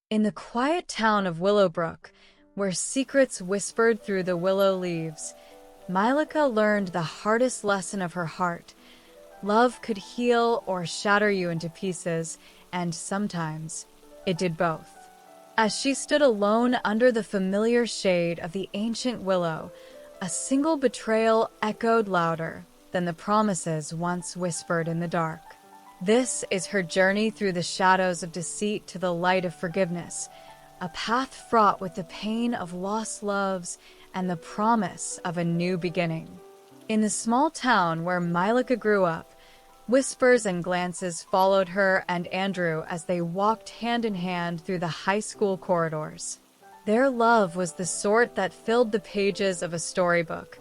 In the quiet town of Willowbrook, where secrets whispered through the willow leaves, mailika learned the hardest lesson of her heart. Love could heal or shatter you into pieces, and sometimes it did both. As she stood alone under the familiar shade of the ancient willow, a single betrayal echoed louder than the promises once whispered in the dark. This is her journey through the shadows of deceit to the light of forgiveness, a path fraught with the pain of lost loves and the promise of a new beginning. In the small town where mailika grew up, whispers and glances followed her and Andrew as they walked hand in hand through the high school corridors. Their love was the sort that filled the pages of a storybook,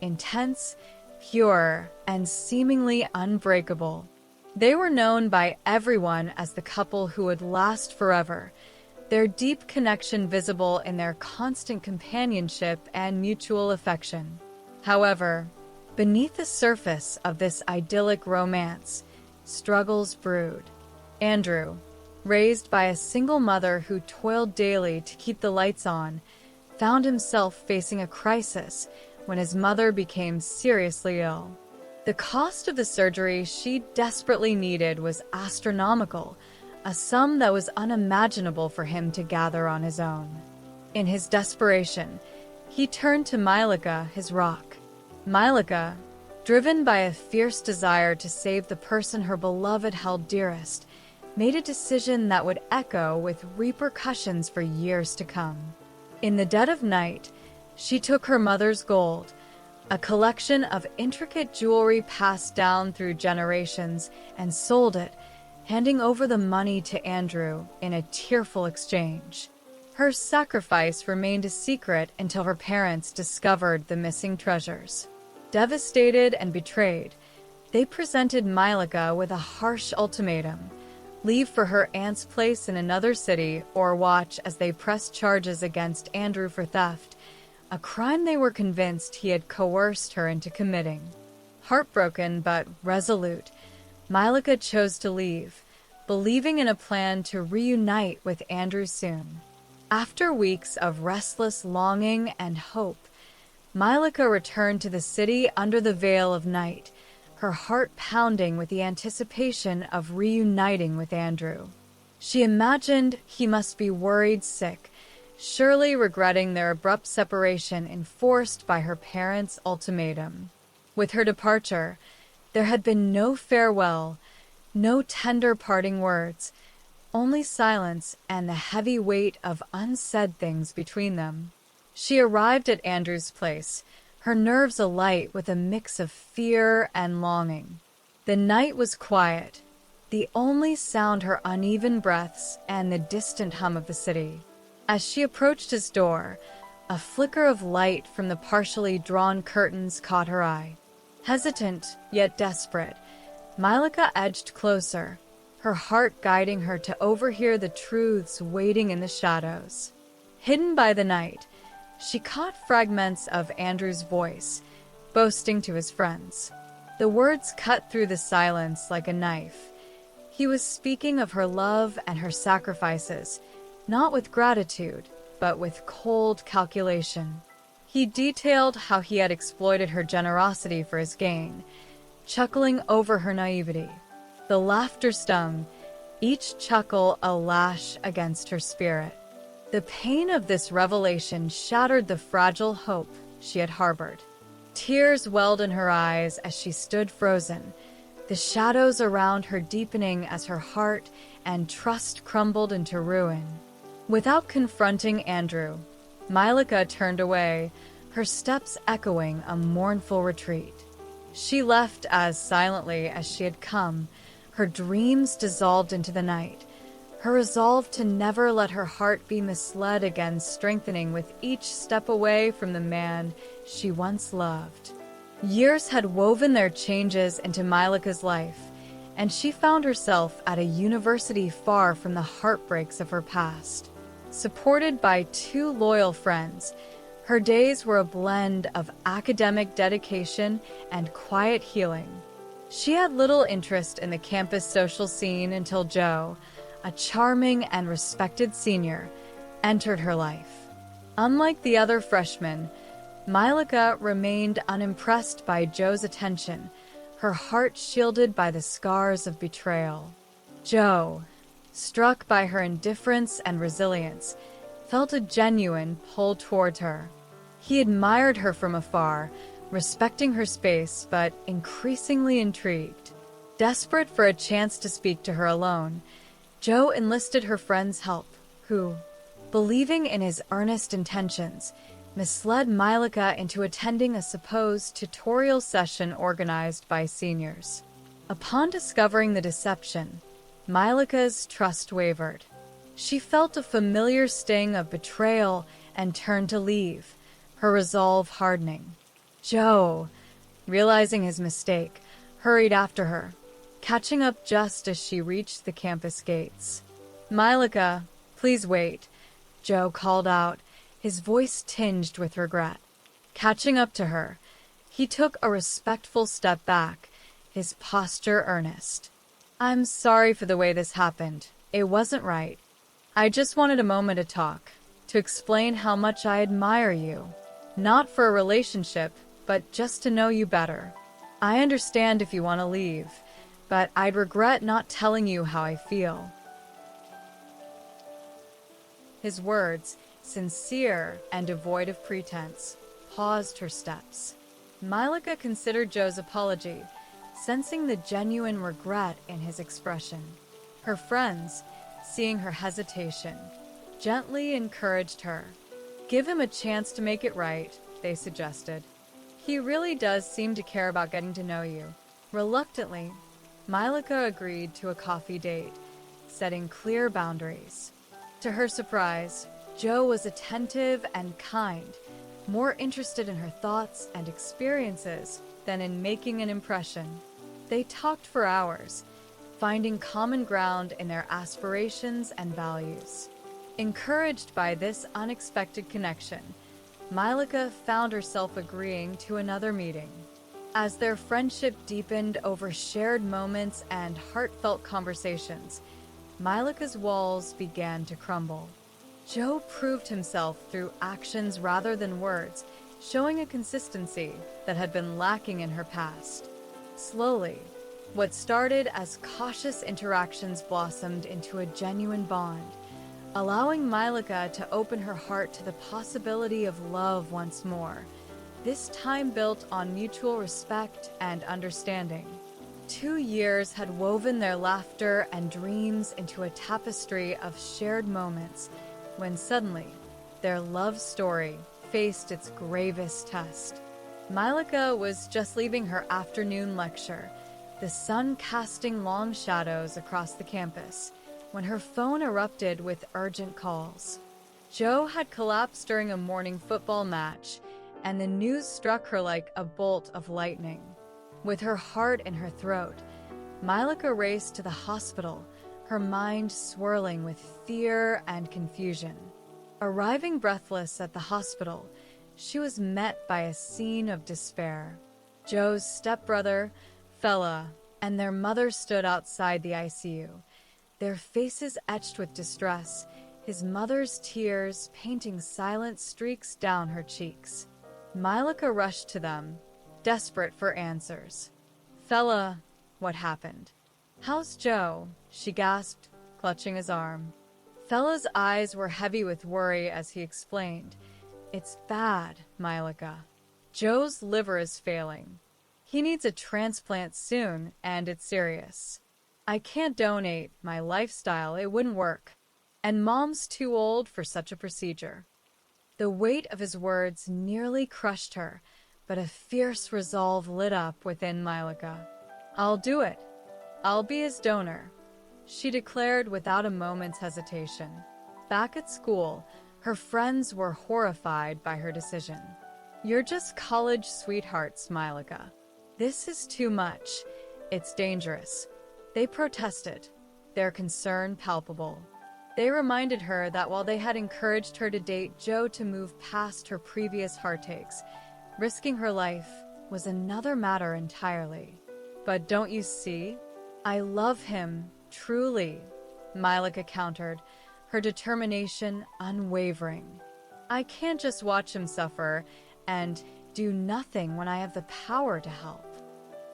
intense, pure, and seemingly unbreakable. They were known by everyone as the couple who would last forever, their deep connection visible in their constant companionship and mutual affection. However, beneath the surface of this idyllic romance, struggles brewed. Andrew, raised by a single mother who toiled daily to keep the lights on, found himself facing a crisis when his mother became seriously ill. The cost of the surgery she desperately needed was astronomical, a sum that was unimaginable for him to gather on his own. In his desperation, he turned to mailika, his rock. Mailika, driven by a fierce desire to save the person her beloved held dearest, made a decision that would echo with repercussions for years to come. In the dead of night, she took her mother's gold, a collection of intricate jewelry passed down through generations, and sold it, handing over the money to Andrew in a tearful exchange. Her sacrifice remained a secret until her parents discovered the missing treasures. Devastated and betrayed, they presented mailika with a harsh ultimatum: leave for her aunt's place in another city or watch as they pressed charges against Andrew for theft, a crime they were convinced he had coerced her into committing. Heartbroken but resolute, mailika chose to leave, believing in a plan to reunite with Andrew soon. After weeks of restless longing and hope, mailika returned to the city under the veil of night, her heart pounding with the anticipation of reuniting with Andrew. She imagined he must be worried sick, surely regretting their abrupt separation enforced by her parents' ultimatum. With her departure, there had been no farewell, no tender parting words, only silence and the heavy weight of unsaid things between them. She arrived at Andrew's place, her nerves alight with a mix of fear and longing. The night was quiet, the only sound her uneven breaths and the distant hum of the city. As she approached his door, a flicker of light from the partially drawn curtains caught her eye. Hesitant, yet desperate, mailika edged closer, her heart guiding her to overhear the truths waiting in the shadows. Hidden by the night, she caught fragments of Andrew's voice, boasting to his friends. The words cut through the silence like a knife. He was speaking of her love and her sacrifices, not with gratitude, but with cold calculation. He detailed how he had exploited her generosity for his gain, chuckling over her naivety. The laughter stung, each chuckle a lash against her spirit. The pain of this revelation shattered the fragile hope she had harbored. Tears welled in her eyes as she stood frozen, the shadows around her deepening as her heart and trust crumbled into ruin. Without confronting Andrew, mailika turned away, her steps echoing a mournful retreat. She left as silently as she had come, her dreams dissolved into the night, her resolve to never let her heart be misled again strengthening with each step away from the man she once loved. Years had woven their changes into mailika's life, and she found herself at a university far from the heartbreaks of her past. Supported by two loyal friends, her days were a blend of academic dedication and quiet healing. She had little interest in the campus social scene until Joe, a charming and respected senior, entered her life. Unlike the other freshmen, mailika remained unimpressed by Joe's attention, her heart shielded by the scars of betrayal. Joe, struck by her indifference and resilience, felt a genuine pull toward her. He admired her from afar, respecting her space but increasingly intrigued. Desperate for a chance to speak to her alone, Joe enlisted her friend's help, who, believing in his earnest intentions, misled mailika into attending a supposed tutorial session organized by seniors. Upon discovering the deception, mailika's trust wavered. She felt a familiar sting of betrayal and turned to leave, her resolve hardening. Joe, realizing his mistake, hurried after her, catching up just as she reached the campus gates. "Mailika, please wait," Joe called out, his voice tinged with regret. Catching up to her, he took a respectful step back, his posture earnest. "I'm sorry for the way this happened. It wasn't right. I just wanted a moment to talk, to explain how much I admire you. Not for a relationship, but just to know you better. I understand if you want to leave, but I'd regret not telling you how I feel." His words, sincere and devoid of pretense, paused her steps. Mailika considered Joe's apology, sensing the genuine regret in his expression. Her friends, seeing her hesitation, gently encouraged her. "Give him a chance to make it right," they suggested. "He really does seem to care about getting to know you." Reluctantly, mailika agreed to a coffee date, setting clear boundaries. To her surprise, Joe was attentive and kind, more interested in her thoughts and experiences than in making an impression. They talked for hours, finding common ground in their aspirations and values. Encouraged by this unexpected connection, mailika found herself agreeing to another meeting. As their friendship deepened over shared moments and heartfelt conversations, mailika's walls began to crumble. Joe proved himself through actions rather than words, showing a consistency that had been lacking in her past. Slowly, what started as cautious interactions blossomed into a genuine bond, allowing mailika to open her heart to the possibility of love once more, this time built on mutual respect and understanding. 2 years had woven their laughter and dreams into a tapestry of shared moments, when suddenly, their love story faced its gravest test. Mailika was just leaving her afternoon lecture, the sun casting long shadows across the campus, when her phone erupted with urgent calls. Joe had collapsed during a morning football match, and the news struck her like a bolt of lightning. With her heart in her throat, mailika raced to the hospital, her mind swirling with fear and confusion. Arriving breathless at the hospital, she was met by a scene of despair. Joe's stepbrother, Fella, and their mother stood outside the ICU, their faces etched with distress, his mother's tears painting silent streaks down her cheeks. Mailika rushed to them, desperate for answers. "Fella, what happened?" "How's Joe?" she gasped, clutching his arm. Fella's eyes were heavy with worry as he explained. "It's bad, mailika. Joe's liver is failing. He needs a transplant soon, and it's serious. I can't donate my lifestyle, it wouldn't work. And Mom's too old for such a procedure." The weight of his words nearly crushed her, but a fierce resolve lit up within mailika. "I'll do it. I'll be his donor," she declared without a moment's hesitation. Back at school, her friends were horrified by her decision. "You're just college sweethearts, mailika. This is too much. It's dangerous." They protested, their concern palpable. They reminded her that while they had encouraged her to date Joe to move past her previous heartaches, risking her life was another matter entirely. "But don't you see? I love him, truly," Mailika countered, her determination unwavering. I can't just watch him suffer and do nothing when I have the power to help.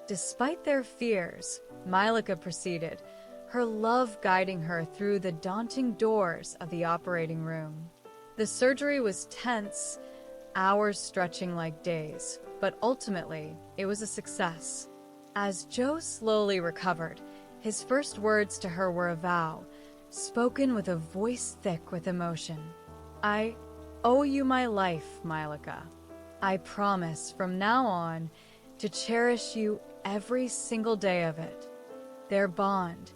Despite their fears, Mailika proceeded, her love guiding her through the daunting doors of the operating room. The surgery was tense, hours stretching like days, but ultimately, it was a success. As Joe slowly recovered, his first words to her were a vow, spoken with a voice thick with emotion. I owe you my life, Mailika. I promise from now on to cherish you every single day of it. Their bond,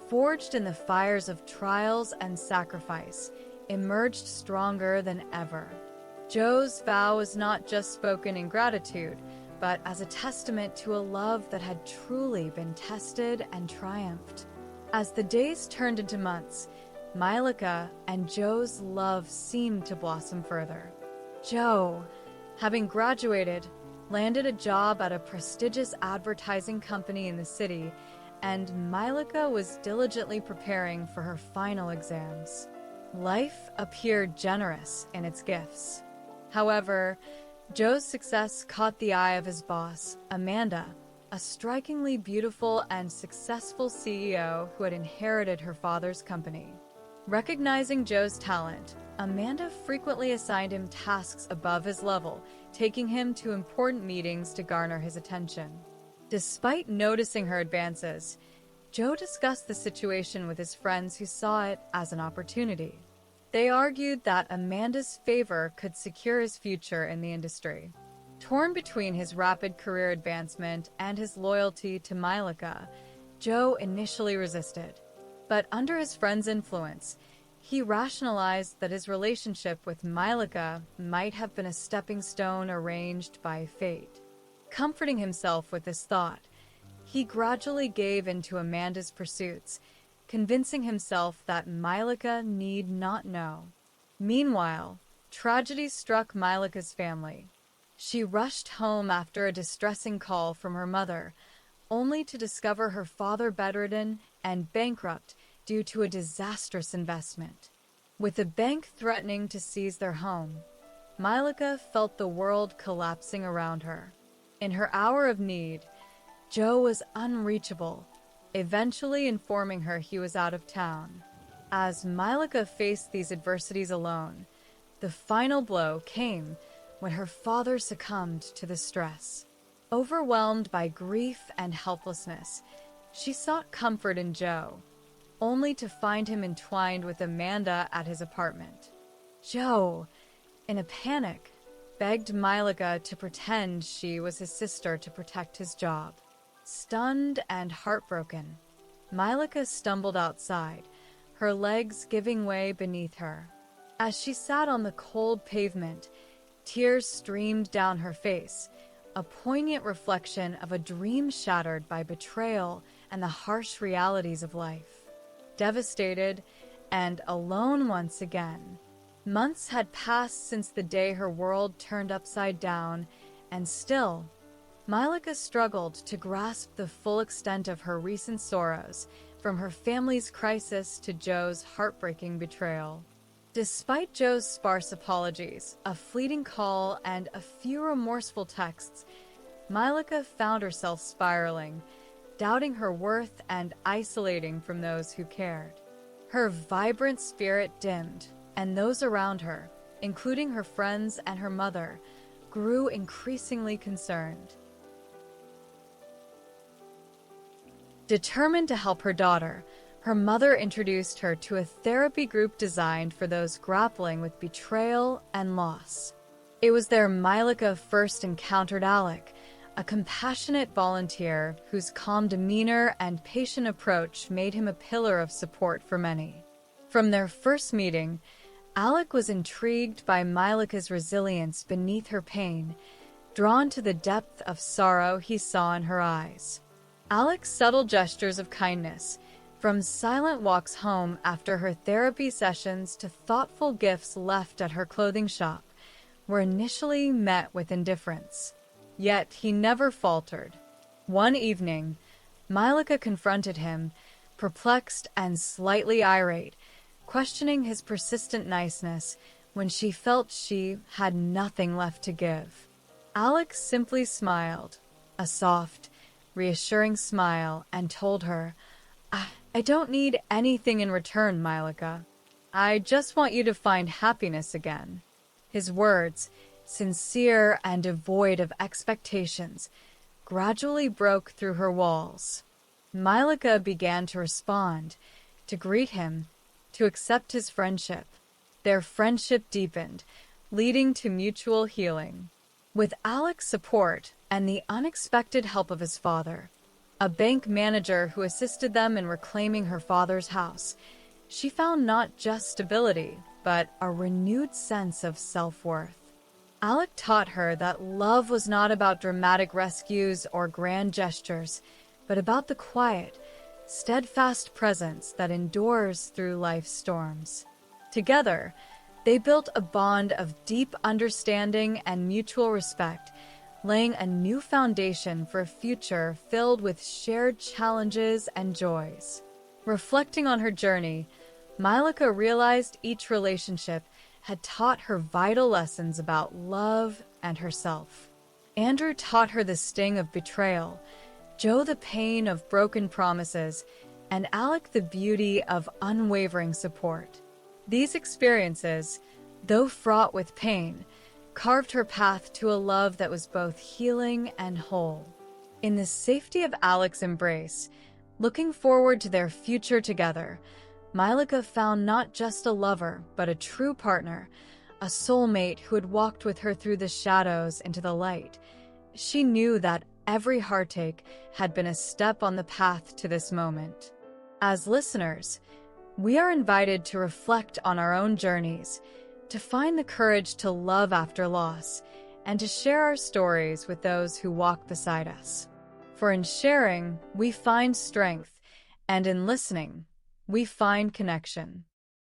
forged in the fires of trials and sacrifice, emerged stronger than ever. Joe's vow was not just spoken in gratitude, but as a testament to a love that had truly been tested and triumphed. As the days turned into months, Mailika and Joe's love seemed to blossom further. Joe, having graduated, landed a job at a prestigious advertising company in the city, and Mailika was diligently preparing for her final exams. Life appeared generous in its gifts. However, Joe's success caught the eye of his boss, Amanda, a strikingly beautiful and successful CEO who had inherited her father's company. Recognizing Joe's talent, Amanda frequently assigned him tasks above his level, taking him to important meetings to garner his attention. Despite noticing her advances, Joe discussed the situation with his friends who saw it as an opportunity. They argued that Amanda's favor could secure his future in the industry. Torn between his rapid career advancement and his loyalty to Mailika, Joe initially resisted. But under his friend's influence, he rationalized that his relationship with Mailika might have been a stepping stone arranged by fate. Comforting himself with this thought, he gradually gave in to Amanda's pursuits, convincing himself that Mailika need not know. Meanwhile, tragedy struck Mailika's family. She rushed home after a distressing call from her mother, only to discover her father bedridden and bankrupt due to a disastrous investment. With the bank threatening to seize their home, Mailika felt the world collapsing around her. In her hour of need, Joe was unreachable, eventually informing her he was out of town. As Mailika faced these adversities alone, the final blow came when her father succumbed to the stress. Overwhelmed by grief and helplessness, she sought comfort in Joe, only to find him entwined with Amanda at his apartment. Joe, in a panic, begged Mailika to pretend she was his sister to protect his job. Stunned and heartbroken, Mailika stumbled outside, her legs giving way beneath her. As she sat on the cold pavement, tears streamed down her face, a poignant reflection of a dream shattered by betrayal and the harsh realities of life. Devastated and alone once again, months had passed since the day her world turned upside down, and still, Mailika struggled to grasp the full extent of her recent sorrows, from her family's crisis to Joe's heartbreaking betrayal. Despite Joe's sparse apologies, a fleeting call, and a few remorseful texts, Mailika found herself spiraling, doubting her worth and isolating from those who cared. Her vibrant spirit dimmed, and those around her, including her friends and her mother, grew increasingly concerned. Determined to help her daughter, her mother introduced her to a therapy group designed for those grappling with betrayal and loss. It was there Mailika first encountered Alec, a compassionate volunteer whose calm demeanor and patient approach made him a pillar of support for many. From their first meeting, Alec was intrigued by Mailika's resilience beneath her pain, drawn to the depth of sorrow he saw in her eyes. Alec's subtle gestures of kindness, from silent walks home after her therapy sessions to thoughtful gifts left at her clothing shop, were initially met with indifference. Yet he never faltered. One evening, Mailika confronted him, perplexed and slightly irate, questioning his persistent niceness when she felt she had nothing left to give. Alex simply smiled, a soft, reassuring smile, and told her, I don't need anything in return, mailika. I just want you to find happiness again." His words, sincere and devoid of expectations, gradually broke through her walls. Mailika began to respond, to greet him, to accept his friendship. Their friendship deepened, leading to mutual healing. With Alex's support and the unexpected help of his father, a bank manager who assisted them in reclaiming her father's house, she found not just stability, but a renewed sense of self-worth. Alec taught her that love was not about dramatic rescues or grand gestures, but about the quiet, steadfast presence that endures through life's storms. Together, they built a bond of deep understanding and mutual respect, laying a new foundation for a future filled with shared challenges and joys. Reflecting on her journey, mailika realized each relationship had taught her vital lessons about love and herself. Andrew taught her the sting of betrayal, Joe the pain of broken promises, and Alec the beauty of unwavering support. These experiences, though fraught with pain, carved her path to a love that was both healing and whole. In the safety of Alec's embrace, looking forward to their future together, mailika found not just a lover, but a true partner, a soulmate who had walked with her through the shadows into the light. She knew that every heartache had been a step on the path to this moment. As listeners, we are invited to reflect on our own journeys, to find the courage to love after loss, and to share our stories with those who walk beside us. For in sharing, we find strength, and in listening, we find connection.